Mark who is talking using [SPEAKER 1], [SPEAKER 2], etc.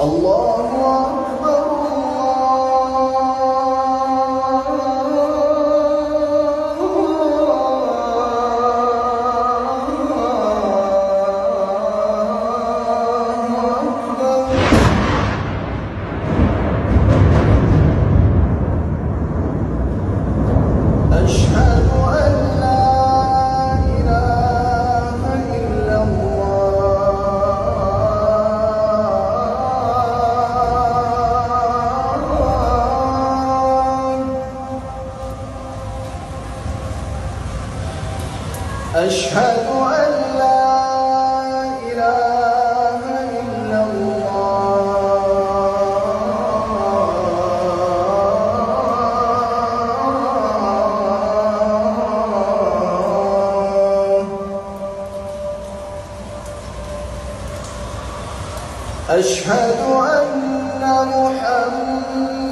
[SPEAKER 1] الله أكبر الله أكبر. أشهد أن لا إله إلا الله. أشهد أن لا إله إلا الله. أشهد أن محمدًا